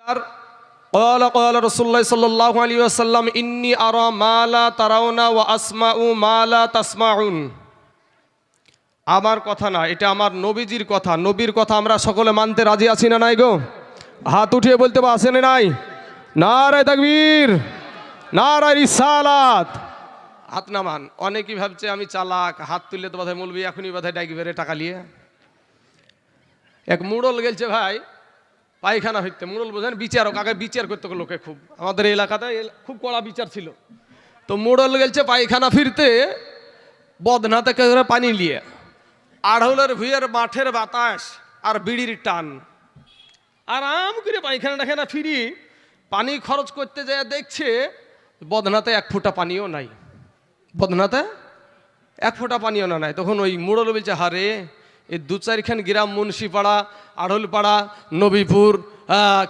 আর قال قال رسول الله صلى الله عليه وسلم إني أرى ما لا ترون وأسمع ما لا تسمعون। আমার কথা না, এটা আমার নবীজির কথা। নবীর কথা আমরা সকলে মানতে রাজি আছি না নাই গো? হাত উঠিয়ে বলতে পারছেন না নাই? নারায়ে তাকবীর, নারায়ে রিসালাত। হাত নামান। অনেকেই ভাবছে আমি চালাক, হাত তুললে তো বোধহয় মৌলবি এখনই বোধহয় ডাকি বেড়ে টাকা নিয়ে। এক মুড়ল গেলছে ভাই পায়খানা হইতে। মুড়ল বোঝেন বিচারক, আগে বিচার করতে লোকে খুব, আমাদের এলাকাতে খুব কড়া বিচার ছিল। তো মুড়ল গেলছে পায়খানা ফিরতে, বদনা থেকে পানি নিয়ে, আড়হলের ভুঁয়ের মাঠের বাতাস আর বিড়ির টান, আরাম করে পায়খানা টাখানা ফিরি পানি খরচ করতে যায়, দেখছে বদনাতে এক ফোঁটা পানিও নাই। বদনাতে এক ফোঁটা পানিও না নাই। তখন ওই মুড়ল বলছে, হারে এই দু চারখান গ্রাম মুন্সিপাড়া, আড়লপাড়া, নবীপুর,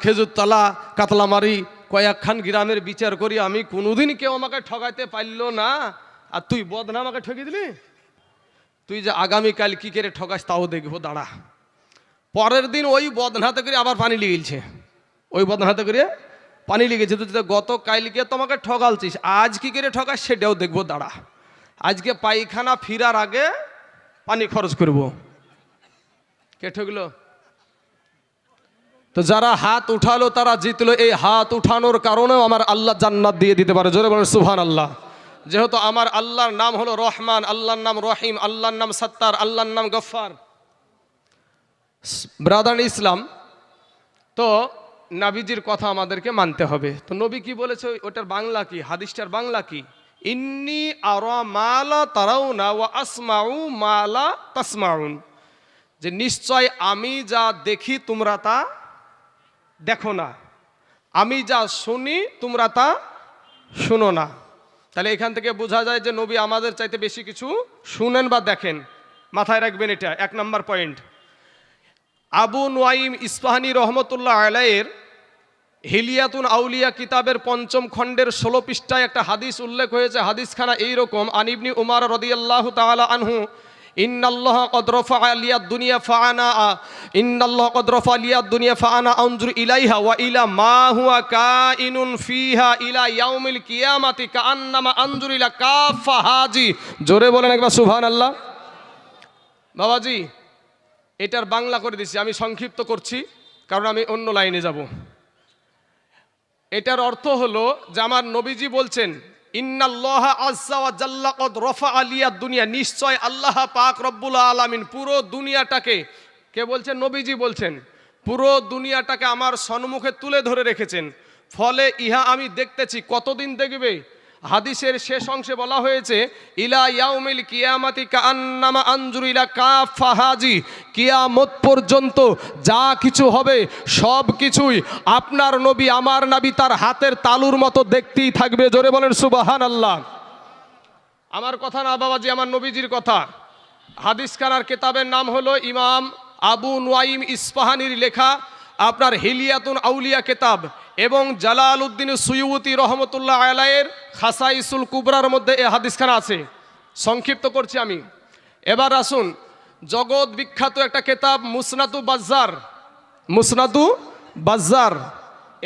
খেজুরতলা, কাতলামারি, কয়েকখান গ্রামের বিচার করি আমি, কোনোদিন কেউ আমাকে ঠকাইতে পারল না, আর তুই বদনা আমাকে ঠকিয়ে দিলি। তুই যে আগামীকাল কি করে ঠকাস তাও দেখবো, দাঁড়া। পরের দিন ওই বদনাতে করে আবার পানি লেগেছে, ওই বদনাতে করে পানি লেগেছে। তুই গত কালকে তোমাকে ঠকালছিস, আজ কি করে ঠকাস সেটাও দেখবো, দাঁড়া। আজকে পায়খানা ফিরার আগে পানি খরচ করব। কে ঠকলো? তো যারা হাত উঠালো তারা জিতলো। এই হাত উঠানোর কারণেও আমার আল্লাহ জান্নাত দিয়ে দিতে পারে। জোরে বলেন সুবহানাল্লাহ। যেহেতু আমার আল্লাহর নাম হলো রহমান, আল্লাহর নাম রহিম, আল্লাহর নাম সত্তার, আল্লাহর নাম গফফার। ব্রাদার ইসলাম, তো নবীজির কথা আমাদেরকে মানতে হবে। তো নবী কি বলেছে ওটার বাংলা কি, হাদিসটার বাংলা কি? ইন্নী আরা মা লা তারাউনা ওয়া আসমাউ মা লা তাসমাউন। যে নিশ্চয় আমি যা দেখি তোমরা তা দেখো না, আমি যা শুনি তোমরা তা শুনো না। তাহলে এখান থেকে বোঝা যায় যে নবী আমাদের চাইতে বেশি কিছু শুনেন বা দেখেন। মাথায় রাখবেন, এটা এক নম্বর পয়েন্ট। আবু নুয়াইম ইস্পাহানি রহমতুল্লাহ আলাইয়ের হিলিয়াতুন আউলিয়া কিতাবের ৫ম খণ্ডের ১৬ পৃষ্ঠায় একটা হাদিস উল্লেখ হয়েছে। হাদিসখানা এইরকম, আন ইবনি উমার রাদিয়াল্লাহু তাআলা আনহু ইন্নাল্লাহ কদ রাফা আলিয়াদ দুনিয়া ফাআনা ইন্নাল্লাহ কদ রাফা আলিয়াদ দুনিয়া ফাআনা আনজুর ইলাইহা ওয়া ইলা মা হুয়া কাইনুন ফিহা ইলা ইয়াউমিল কিয়ামাতি কাআন্নামা আনজুর ইলা কাফা হাজি। জোরে বলেন একবার সুবহানাল্লাহ। বাবাজি, এটার বাংলা করে দিছি, আমি সংক্ষিপ্ত করছি কারণ আমি অন্য লাইনে যাব। এটার অর্থ হলো যে আমার নবীজি বলছেন, ইন্নাল্লাহ আযজা ওয়া জাল্লা কদ রাফা আলিয়াদ দুনিয়া, নিশ্চয় আল্লাহ পাক রব্বুল আলামিন পুরো দুনিয়াটাকে, কে বলছেন? নবীজি বলছেন, পুরো দুনিয়াটাকে আমার সম্মুখে তুলে ধরে রেখেছেন। ফলে ইহা আমি দেখতেছি। কতদিন দেখবে? হাদিসের শেষ অংশে বলা হয়েছে ইলা ইয়াউমিল কিয়ামাতি কাআন্নামা আনজুরু ইলা কাফা হাজি, কিয়ামত পর্যন্ত যা কিছু হবে সব কিছুই আপনার নবী, আমার নবী তার হাতের তালুর মতো দেখতেই থাকবে। জোরে বলেন সুবহানাল্লাহ। আমার কথা না বাবাজি, আমার নবীজির কথা। হাদিসখানার কিতাবের নাম হলো ইমাম আবু নুয়াইম ইস্পাহানির লেখা আপনার হিলিয়াতুন আউলিয়া কিতাব, এবং জালালউদ্দিন সুয়ুতি রহমতুল্লাহ আলাইয়ের খাসাইসুল কুবরার মধ্যে এই হাদিসখানা আছে। সংক্ষিপ্ত করছি আমি। এবার আসুন, জগৎ বিখ্যাত একটা কিতাব মুসনাদু বাজ্জার, মুসনাদু বাজ্জার,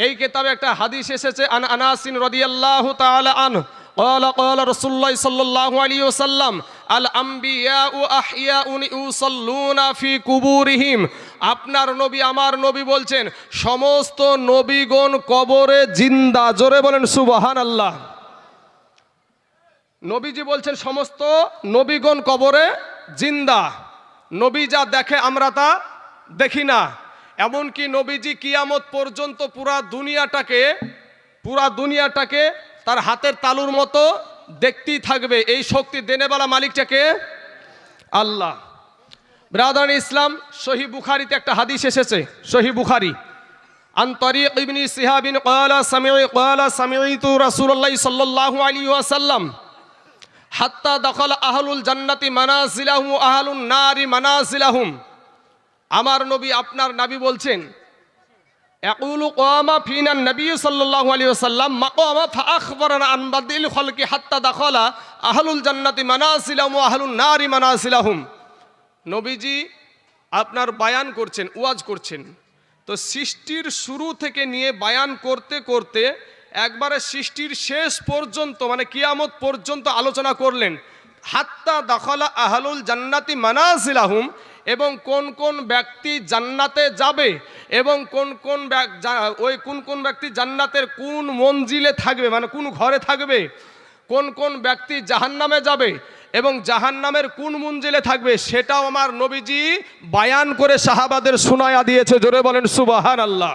এই কিতাবে একটা হাদিস এসেছে। আন আনাসিন রাদিয়াল্লাহু তাআলা আনহু قال قال رسول الله صلى الله عليه وسلم الانبياء احياء يصلون في قبورهم। আপনার নবী, আমার নবী বলছেন সমস্ত নবীগণ কবরে জিন্দা। জোরে বলেন সুবহানাল্লাহ। নবীজি বলছেন সমস্ত নবীগণ কবরে জিন্দা। নবী যা দেখে আমরা তা দেখি না। এমনকি নবীজি কিয়ামত পর্যন্ত পুরা দুনিয়াটাকে তার হাতের তালুর মতো দেখতেই থাকবে। এই শক্তি দেনেওয়ালা মালিকটাকে আল্লাহ। ব্রাদার ইসলাম, সহিহ বুখারীতে একটা হাদিস এসেছে, সহিহ বুখারী, আন তারিক ইবনে শিহাবিন ক্বালা সামি'তু রাসূলুল্লাহ সাল্লাল্লাহু আলাইহি ওয়াসাল্লাম হাত্তা দাখালা আহলুল জান্নাতি মানাজিলাহুম ওয়া আহলুন নারি মানাজিলাহুম। আমার নবী, আপনার নবী বলছেন, ইয়াকুলু কামা ফিনা নবী সাল্লাল্লাহু আলাইহি ওয়াসাল্লাম মাকামা ফাআখবারানা আন বাদিল খালকি হাত্তা দাখালা আহলুল জান্নাতি মানাজিলাহুম ওয়া আহলুন নারি মানাজিলাহুম। নবীজি আপনার বায়ান করছেন, ওয়াজ করছেন। তো সৃষ্টির শুরু থেকে নিয়ে বায়ান করতে করতে একবারে সৃষ্টির শেষ পর্যন্ত মানে কিয়ামত পর্যন্ত আলোচনা করলেন। হাত্তা দাখালা আহলুল জান্নাতি মানাজিলাহুম, এবং কোন কোন ব্যক্তি জান্নাতে যাবে এবং কোন কোন ব্যক্তি জান্নাতের কোন মঞ্জিলে থাকবে, মানে কোন ঘরে থাকবে, কোন কোন ব্যক্তি জাহান্নামে যাবে এবং জাহান্নামের কোন মঞ্জিলে থাকবে, সেটাও আমার নবীজি বায়ান করে সাহাবাদের শোনায়া দিয়েছে। জোরে বলেন সুবহানাল্লাহ।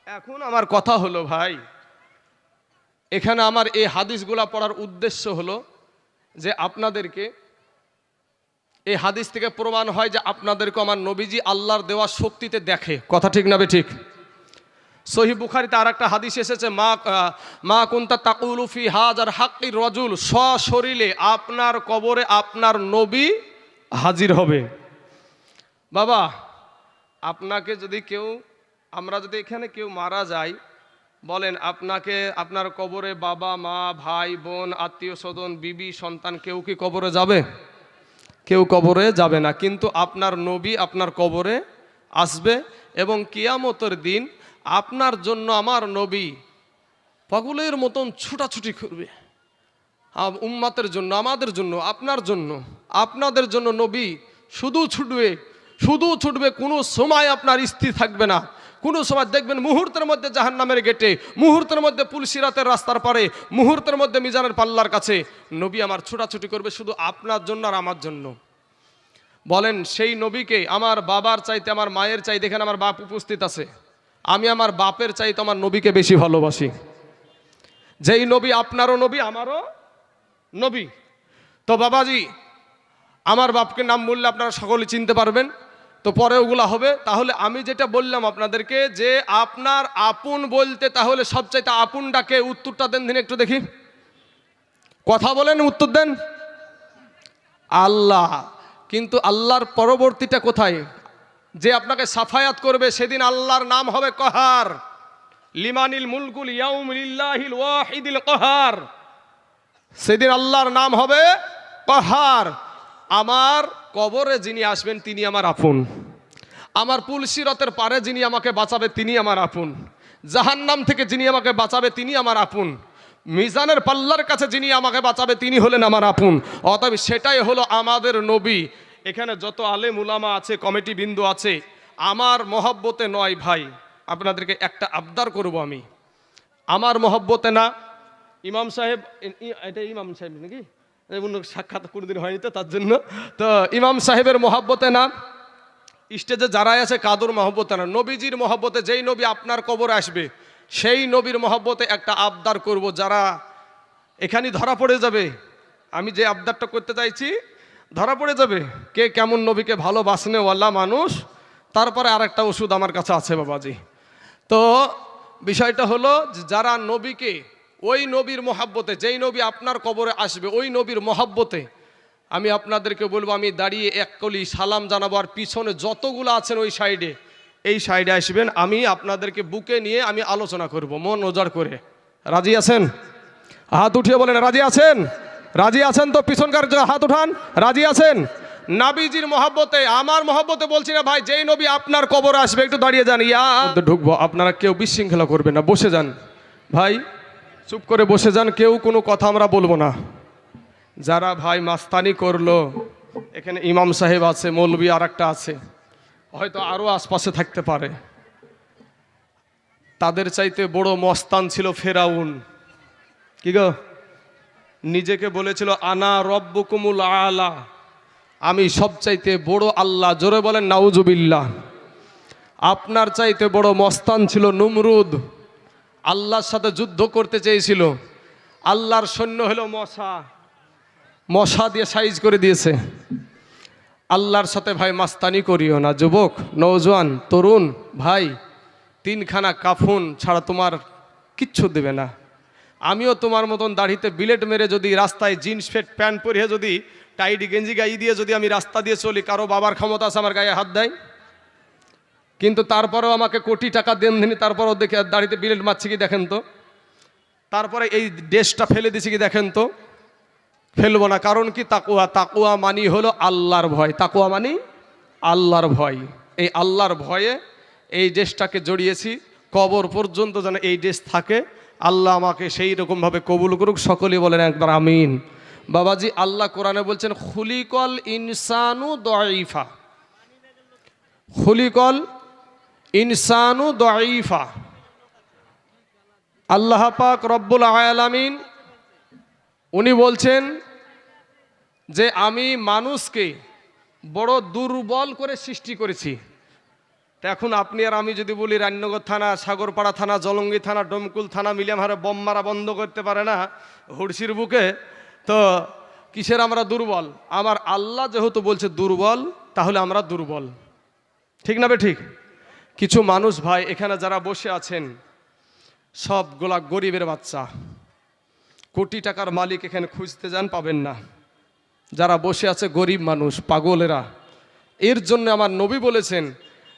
এখন আমার কথা হলো ভাই, এখানে আমার এই হাদিসগুলা পড়ার উদ্দেশ্য হলো যে আপনাদেরকে এই হাদিস থেকে প্রমাণ হয় যে আপনাদেরকে আমার নবীজি আল্লাহর দেওয়া শক্তিতে দেখে। কথা ঠিক না ঠিক? সহিহ বুখারীতে আর একটা হাদিস এসেছে, মা কুনতা তাকুলু ফি হাজার হাক্কির রাজুল, সশরীরে আপনার কবরে আপনার নবী হাজির হবে। বাবা, আপনাকে যদি আমরা যদি এখানে কেউ মারা যাই, বলেন আপনাকে আপনার কবরে বাবা মা ভাই বোন আত্মীয় স্বজন বিবি সন্তান কেউ কি কবরে যাবে? কেউ কবরে যাবে না, কিন্তু আপনার নবী আপনার কবরে আসবে এবং কিয়ামতের দিন আপনার জন্য আমার নবী পাগলের মতন ছুটাছুটি করবে। উম্মতের জন্য, আমাদের জন্য, আপনাদের জন্য নবী শুধু ছুটবে, কোনো সময় আপনার স্থির থাকবে না। কোনো সময় দেখবেন মুহূর্তের মধ্যে জাহান্নামের গেটে, মুহূর্তের মধ্যে পুলসিরাতের রাস্তার পারে, মুহূর্তের মধ্যে মিজানের পাল্লার কাছে নবী আমার ছুটাছুটি করবে শুধু আপনার জন্য আর আমার জন্য। বলেন সেই নবীকে আমার বাবার চাইতে আমার মায়ের চাইতে, এখানে আমার বাপ উপস্থিত আছে, আমি আমার বাপের চাইতে আমার নবীকে বেশি ভালোবাসি। যেই নবী আপনারও নবী আমারও নবী। তো বাবাজি, আমার বাপকে নাম বললে আপনারা সকলে চিনতে পারবেন, তো পরে ওগুলা হবে। তাহলে আমি যেটা বললাম আপনাদেরকে যে আপনার আপন বলতে, তাহলে সবচাইতে আপন ডাকে, উত্তরটা দেন দিন একটু দেখি, কথা বলেন, উত্তর দেন। আল্লাহ। কিন্তু আল্লাহর পরবর্তীটা কোথায়? যে আপনাকে সাফায়াত করবে সেদিন আল্লাহর নাম হবে কহার। লিমানিল মুলকুল ইয়াউম লিল্লাহিল ওয়াহিদিল কহার। সেদিন আল্লাহর নাম হবে কহার। আমার কবরে যিনি আসবেন তিনি আমার আপন, আমার পুলসিরতের পারে যিনি আমাকে বাঁচাবে তিনি আমার আপন, জাহান্নাম থেকে যিনি আমাকে বাঁচাবে তিনি আমার আপন, মিজানের পাল্লার কাছে যিনি আমাকে বাঁচাবে তিনি হলেন আমার আপন। অতএব সেটাই হলো আমাদের নবী। এখানে যত আলেম উলামা আছে, কমিটি বিন্দু আছে, আমার মহব্বতে নয় ভাই, আপনাদেরকে একটা আবদার করব আমি, আমার মহব্বতে না। ইমাম সাহেব, এটা ইমাম সাহেব নাকি, সাক্ষাৎ কোনোদিন হয়নি তো তার জন্য, তো ইমাম সাহেবের মহব্বতে না, স্টেজে যারাই আছে কাদর মহব্বতে না, নবীজির মহব্বতে, যেই নবী আপনার কবরে আসবে সেই নবীর মহব্বতে একটা আবদার করব। যারা এখানে ধরা পড়ে যাবে, আমি যে আবদারটা করতে চাইছি ধরা পড়ে যাবে কে কেমন নবীকে ভালোবাসনেওয়ালা মানুষ। তারপরে আরেকটা ওষুধ আমার কাছে আছে বাবাজি। তো বিষয়টা হলো যারা নবীকে, ওই নবীর মহব্বতে, যেই নবী আপনার কবরে আসবে ওই নবীর মহব্বতে আমি আপনাদেরকে বলবো, আমি দাঁড়িয়ে এক কলি সালাম জানাবো, আর পিছনে যতগুলো আছেন ওই সাইডে, এই সাইডে আসবেন, আমি আপনাদেরকে বুকে নিয়ে আমি আলোচনা করব মন উজাড় করে। রাজি আছেন? হাত উঠিয়ে বলেন রাজি আছেন? রাজি আছেন তো পিছনকার হাত উঠান। রাজি আছেন? নাবিজির মহব্বতে, আমার মহব্বতে বলছি না ভাই, যেই নবী আপনার কবরে আসবে একটু দাঁড়িয়ে যান, ঢুকবো, আপনারা কেউ বিশৃঙ্খলা করবেন না, বসে যান ভাই, চুপ করে বসে যান, কেউ কোনো কথা আমরা বলবো না। যারা ভাই মাস্তানি করলো, এখানে ইমাম সাহেব আছে, মৌলবি আর একটা আছে, হয়তো আরও আশপাশে থাকতে পারে, তাদের চাইতে বড় মস্তান ছিল ফেরাউন। কি গো, নিজেকে বলেছিল আনা রব্বুকুমুল আলা, আমি সবচাইতে বড় আল্লাহ। জোরে বলেন নাউজুবিল্লাহ। আপনার চাইতে বড় মস্তান ছিল নমরুদ, আল্লাহর সাথে যুদ্ধ করতে চেয়েছিল, আল্লাহর সৈন্য হলো মশা দিয়ে সাইজ করে দিয়েছে। আল্লাহর সাথে ভাই মাস্তানি করিও না যুবক, নওজোয়ান, তরুণ ভাই, তিনখানা কাফন ছাড়া তোমার কিচ্ছু দেবে না। আমিও তোমার মতন দাড়িতে বিলেট মেরে যদি রাস্তায় জিন্স প্যান্ট পরিয়ে যদি টাইট গেঞ্জি গাই দিয়ে যদি আমি রাস্তা দিয়ে চলি, কারো বাবার ক্ষমতা আছে আমার গায়ে হাত দেয়? কিন্তু তারপরেও আমাকে কোটি টাকা দেন দিনি, তারপরেও দেখে দাড়িতে বিলেট মারছি কি দেখেন তো, তারপরে এই ড্রেসটা ফেলে দিছি কি দেখেন তো? ফেলবো না। কারণ কি? তাকুয়া। তাকুয়া মানি হলো আল্লাহর ভয়। তাকুয়া মানি আল্লাহর ভয়। এই আল্লাহর ভয়ে এই ড্রেসটাকে জড়িয়েছি, কবর পর্যন্ত যেন এই ড্রেস থাকে। আল্লাহ আমাকে সেই রকমভাবে কবুল করুক, সকলেই বলেন একবার আমিন। বাবাজি, আল্লাহ কোরআনে বলছেন খুলিকল ইনসানু দঈফা, খুলিকল ইনসানু দঈফা। আল্লাহ পাক রব্বুল আলামিন উনি বলছেন যে আমি মানুষকে বড় দুর্বল করে সৃষ্টি করেছি। তো এখন আপনি আর আমি যদি বলি রান্নগর থানা, সাগরপাড়া থানা, জলঙ্গি থানা, ডমকুল থানা মিলিয়ে হারে বম মারা বন্ধ করতে পারে না হুড়সির বুকে, তো কিসের আমরা দুর্বল? আমার আল্লাহ যেহেতু বলছে দুর্বল, তাহলে আমরা দুর্বল, ঠিক না বে ঠিক? কিছু মানুষ ভাই এখানে যারা বসে আছেন সবগুলা গরিবের বাচ্চা, কোটি টাকার মালিক এখানে খুঁজতে যান পাবেন না। যারা বসে আছে গরিব মানুষ, পাগলেরা। এর জন্য আমার নবী বলেছেন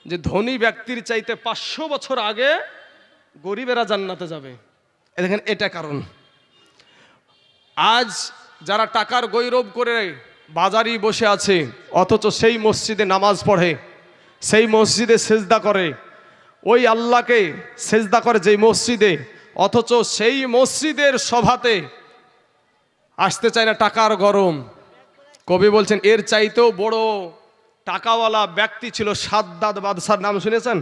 যে ধনী ব্যক্তির চাইতে 500 বছর আগে গরিবেরা জান্নাতে যাবে। দেখেন, এটা কারণ। আজ যারা টাকার গৌরব করে বাজারি বসে আছে, অথচ সেই মসজিদে নামাজ পড়ে, সেই মসজিদে সেজদা করে, ওই আল্লাহকে সেজদা করে যেই মসজিদে, অথচ সেই মসজিদের সভাতে আসতে চায় না, টাকার গরম। কবি বলছেন এর চাইতেও বড় টাকাওয়ালা ব্যক্তি ছিল সাদ্দাদ বাদশার নাম শুনেছেন?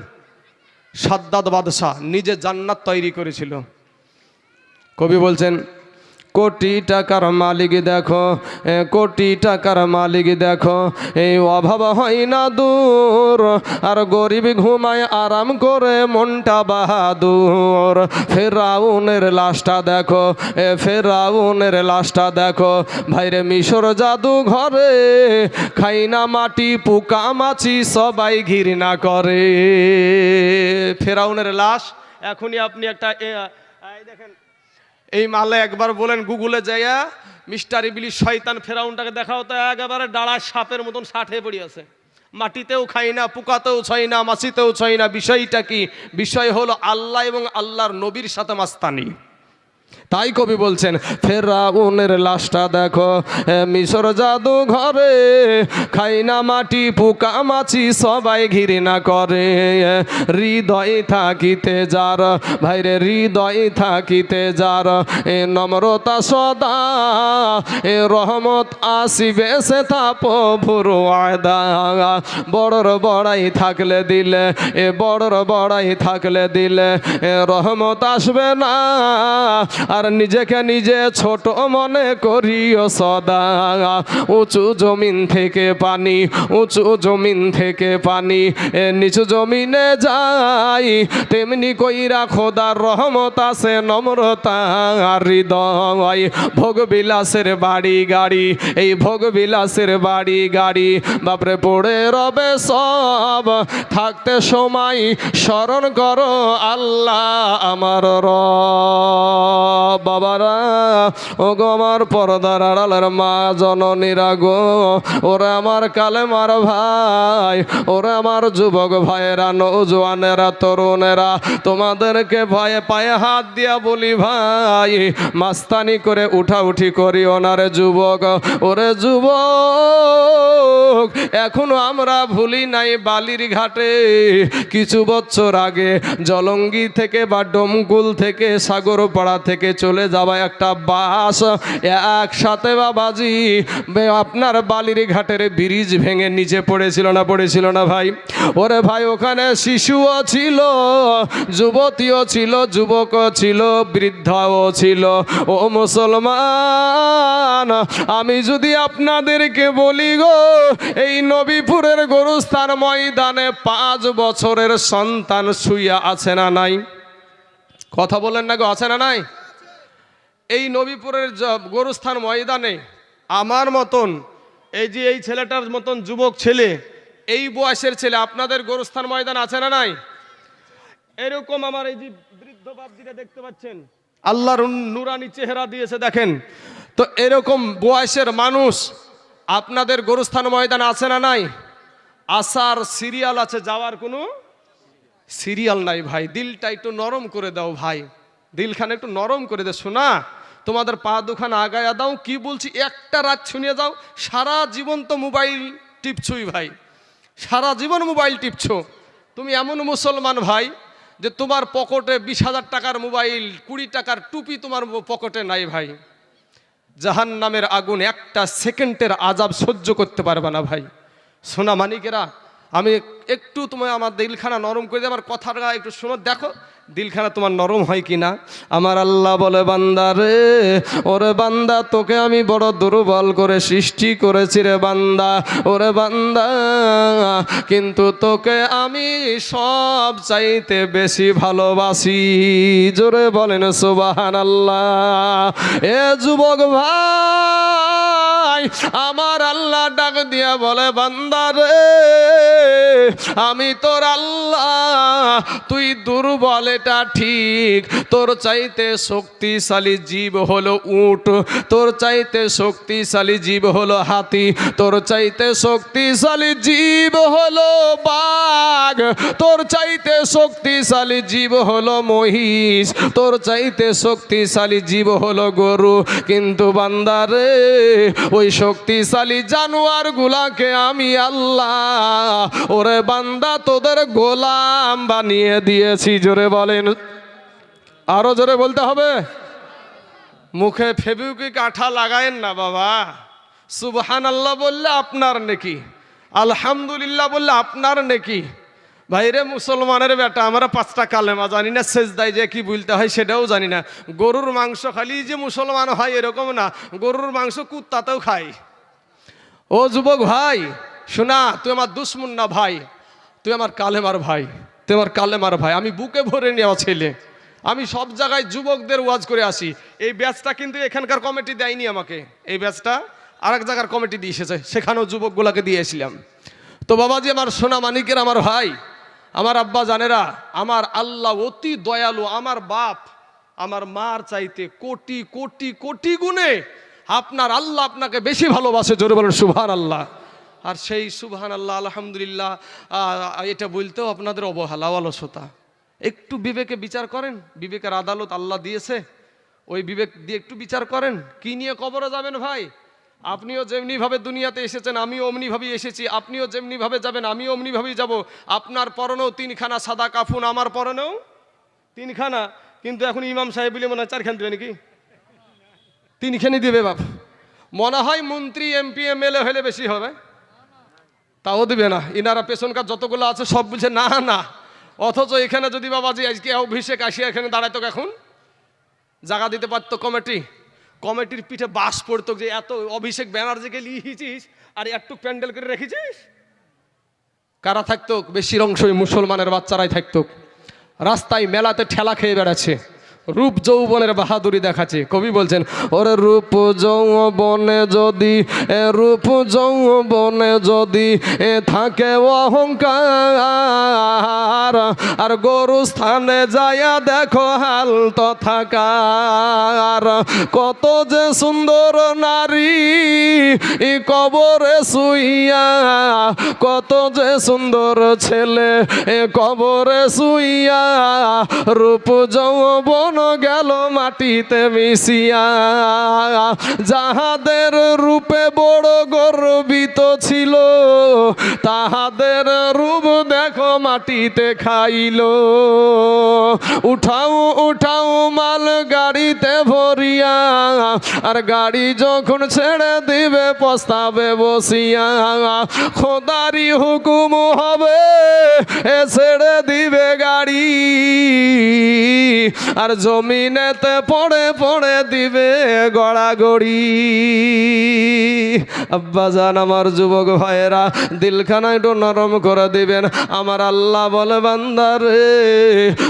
সাদ্দাদ বাদশাহ নিজে জান্নাত তৈরি করেছিল। কবি বলছেন কোটি টাকার মালিক দেখো, কোটি টাকার মালিক দেখো, এই অভাব হয় না দূর, আর গরিব ঘুমায় আরাম করে মনটা বাহাদুর। ফেরাউনের লাশটা দেখো, ফেরাউনের লাশটা দেখো, ভাইরে মিশর জাদু ঘরে, খাই না মাটি পোকা মাছি সবাই ঘৃণা করে। ফেরাউনের লাশ এখনই আপনি একটা দেখেন, এই মালে একবার বলেন গুগলে যাইয়া মিস্টার ইবলিস শয়তান ফেরাউনটাকে দেখাও, তো একেবারে ডাড়ায় সাপের মতন ষাটে পড়ে আছে, মাটিতেও খাই না, পোকাতেও ছয় না, মাছিতেও ছয় না। বিষয়টা কি? বিষয় হলো আল্লাহ এবং আল্লাহর নবীর সাথে মাস্তানি। তাই কবি বলছেন ফেরাউনের লাশটা দেখো, মিশর জাদু ঘরে, খাই না মাটি পোকা মাছি সবাই ঘৃণা করে। হৃদয় থাকিতে যার, ভাইরে হৃদয় থাকিতে যার, এ নম্রতা সদা, এ রহমত আসিবে সে তা প্রভুর ওয়াদা। বড়র বড়াই থাকলে দিলে, এ বড়র বড়াই থাকলে দিলে, এ রহমত আসবে না, আর নিজেকে নিজে ছোট মনে করিও সদা। উঁচু জমিন থেকে পানি, উঁচু জমিন থেকে পানি নিচু জমিনে যাই, তেমনি কইরা খোদার রহমত আছে নম্রতা হৃদয়। ভোগ বিলাসের বাড়ি গাড়ি, এই ভোগ বিলাসের বাড়ি গাড়ি, বাপরে পড়ে রবে সব, থাকতে সময় স্মরণ করো আল্লাহ আমার রব। বাবারা ও গো আমার পর্দার আড়ালের মা জননীরা গো, ওরা আমার কালেমার ভাই, ওরা আমার যুবক ভাইয়েরা, নৌজওয়ানেরা, তরুণেরা, তোমাদেরকে ভয়ে পায়ে হাত দিয়া বলি ভাই, মাস্তানি করে উঠাউঠি করি ওনারে যুবক। ওরে যুবক, এখনো আমরা ভুলি নাই বালির ঘাটে কিছু বছর আগে জলঙ্গি থেকে বা ডমকুল থেকে, সাগরপাড়া থেকে চলে যাওয়া একটা বাস একসাথে বাবাজি আপনার বালির ঘাটের ব্রিজ ভেঙে নিচে পড়েছিল না, পড়েছিল না ভাই? ওরে ভাই, ওখানে শিশুও ছিল, যুবতীও ছিল, যুবকও ছিল, বৃদ্ধাও ছিল। ও মুসলমান, আমি যদি আপনাদেরকে বলি গো, এই নবীপুরের গরুস্থান ময়দানে 5 বছরের সন্তান শুইয়া আছে না নাই? কথা বলেন না গো, আছে না নাই? এই নবীপুরের গরুস্থান ময়দানে আমার মতন, এই যে এই ছেলেটার মতন যুবক ছেলে, এই বয়সের ছেলে আপনাদের গরুস্থান ময়দান আছে না নাই? এরকম আমার এই যে বৃদ্ধ বাপজিরা দেখতে পাচ্ছেন, আল্লাহর নুরানি চেহারা দিয়েছে দেখেন, তো এরকম বয়সের মানুষ আপনাদের গরুস্থান ময়দান আছে না নাই? আসার সিরিয়াল আছে, যাওয়ার কোনো সিরিয়াল নাই ভাই। দিলটা একটু নরম করে দাও ভাই, দিলখানে একটু নরম করে দে। শোনা, তোমাদের পা দুখানা আগায়া দাও। কি বলছি একটা রাত শুনিয়ে যাও। সারা জীবন তো মোবাইল টিপছুই ভাই, সারা জীবন মোবাইল টিপছো, তুমি এমন মুসলমান ভাই যে তোমার পকেটে 20,000 টাকার মোবাইল, 20 টাকার টুপি তোমার পকেটে নাই ভাই। জাহান্নামের আগুন একটা সেকেন্ডের আযাব সহ্য করতে পারবে না ভাই। সোনা মানিকেরা, আমি একটু তুমি আমার দিলখানা নরম করে দিয়ে আমার কথাটা একটু শোনো, দেখো দিলখানা তোমার নরম হয় কি না। আমার আল্লাহ বলে, বান্দা রে, ওরে বান্দা, তোকে আমি বড় দুর্বল করে সৃষ্টি করেছি রে বান্দা, ওরে বান্দা, কিন্তু তোকে আমি সব চাইতে বেশি ভালোবাসি। জোরে বলেন সুবহানাল্লাহ। এ যুবক ভাই, আমার আল্লাহ ডাক দিয়া বলে, বান্দা রে, আমি তোর আল্লাহ, তুই দুর্বল এটা ঠিক, তোর চাইতে শক্তিশালী জীব হলো উট, তোর চাইতে শক্তিশালী জীব হলো হাতি, তোর চাইতে শক্তিশালী জীব হলো বাঘ, তোর চাইতে শক্তিশালী জীব হলো মহিষ, তোর চাইতে শক্তিশালী জীব হলো গরু। কিন্তু বান্দারে, ওই শক্তিশালী জানোয়ার গুলাকে আমি আল্লাহ, ওরে বান্দা, তোদের গোলাম বানিয়ে দিয়েছি। জোরে বলেন, আরো জোরে বলতে হবে। মুখে ফেবিকুইক আঠা লাগায়েন না বাবা। সুবহানাল্লাহ বললে আপনার নেকি, আলহামদুলিল্লাহ বললে আপনার নেকি। ভাইরে মুসলমানের বেটা, আমরা 5টা কালেমা জানি না, সেজদায় যে কি বলতে হয় সেটাও জানি না। গরুর মাংস খালি যে মুসলমান হয় এরকম না, গরুর মাংস কুত্তাতেও খাই। ও যুবক ভাই শোনা, তুই আমার দুশ্মন না ভাই, তুই আমার কালেমার ভাই, তুই আমার কালেমার ভাই। আমি বুকে ভরে নেওয়া ছেলে, আমি সব জায়গায় যুবকদের ওয়াজ করে আসি। এই ব্যাচটা কিন্তু এখানকার কমিটি দেয়নি আমাকে, এই ব্যাচটা আরেক জায়গার কমিটি দিয়ে এসেছে, সেখানেও যুবকগুলাকে দিয়েছিলাম। তো বাবাজি, আমার সোনা মানিকের আমার ভাই, আমার আব্বা জানেরা, আমার আল্লাহ অতি দয়ালু। আমার বাপ আমার মার চাইতে কোটি কোটি কোটি গুণে আপনার আল্লাহ আপনাকে বেশি ভালোবাসে। জোরে বলেন সুবহানাল্লাহ। আর সেই সুবহানাল্লাহ, আলহামদুলিল্লাহ, এটা বলতেও আপনাদের অবহেলা, অলসতা। একটু বিবেকে বিচার করেন, বিবেকের আদালত আল্লাহ দিয়েছে, ওই বিবেক দিয়ে একটু বিচার করেন। কি নিয়ে কবরে যাবেন ভাই? আপনিও যেমনিভাবে দুনিয়াতে এসেছেন আমিও অমনিভাবেই এসেছি, আপনিও যেমনিভাবে যাবেন আমিও অমনিভাবেই যাব। আপনার পরনেও 3খানা সাদা কাফুন, আমার পরনেও 3খানা, কিন্তু এখন ইমাম সাহেব বলে মনে হয় 4খান দেবে নাকি? 3খানি দেবে বাপ। মনে হয় মন্ত্রী এমপি এমএলএ হলে বেশি হবে, তাও দেবে না। ইনারা পেছনকার যতগুলো আছে সব বলছে না না। অথচ এখানে যদি বাবাজি আজকে অভিষেক আসিয়া এখানে দাঁড়াইতো, এখন জায়গা দিতে পারতো কমিটি, কমিটির পিঠে বাস পড়তো যে এত অভিষেক ব্যানার্জিকে লিখেছিস আর একটু প্যান্ডেল করে রেখেছিস। কারা থাকতো? বেশির অংশই মুসলমানের বাচ্চারাই থাকতো। রাস্তায় মেলাতে ঠেলা খেয়ে বেড়াচ্ছে, রূপ যৌবনের বাহাদুরি দেখাচ্ছে। কবি বলছেন, ওরে রূপ যৌবনে যদি, রূপ যৌবনে যদি থাকে অহংকার, আর গরু স্থানে যাইয়া দেখো হাল তথাকার। কত যে সুন্দর নারী কবরে শুইয়া, কত যে সুন্দর ছেলে কবরে শুইয়া, রূপ যৌবন গেল মাটিতে মিশিয়া। যাহাদের রূপে বড় গর্বিত ছিল, তাহাদের রূপ দেখো মাটিতে খাইল। উঠাও উঠাও মাল গাড়িতে ভরিয়া, আর গাড়ি যখন ছেড়ে দিবে পস্তাবে বসিয়া। খোদারি হুকুম হবে এ ছেড়ে দিবে গাড়ি, আর জমিনেতে পড়ে পড়ে দিবে গড়াগড়ি। আব্বা জান, আমার যুবক ভাইয়েরা, দিলখানা একটু নরম করে দিবেন। আমার আল্লাহ বলে, বান্দা রে,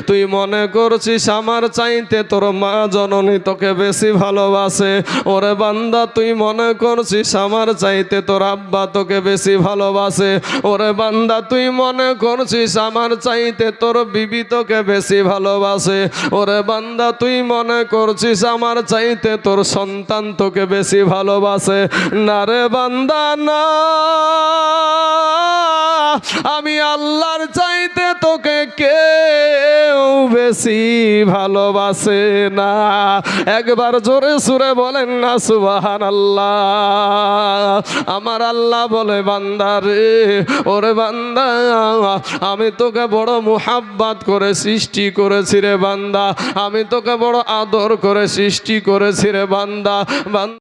তুই মনে করছিস আমার চাইতে তোর মা জননী তোকে বেশি ভালোবাসে। ওরে বান্দা, তুই মনে করছিস আমার চাইতে তোর আব্বা তোকে বেশি ভালোবাসে। ওরে বান্দা, তুই মনে করছিস আমার চাইতে তোর বিবি তোকে বেশি ভালোবাসে। ওরে বান্দা, তুই মনে করছিস আমার চাইতে তোর সন্তান তোকে বেশি ভালোবাসে। না রে বান্দা না, আমি আল্লাহর চাইতে তোকে কেউ বেশি ভালোবাসে না। একবার জোরে সুরে বলেন না সুবহানাল্লাহ। আমার আল্লাহ বলে, বান্দা রে, ওরে বান্দা, আমি তোকে বড় মুহাব্বত করে সৃষ্টি করেছি রে বান্দা, আমি তোকে বড় আদর করে সৃষ্টি করেছি রে বান্দা।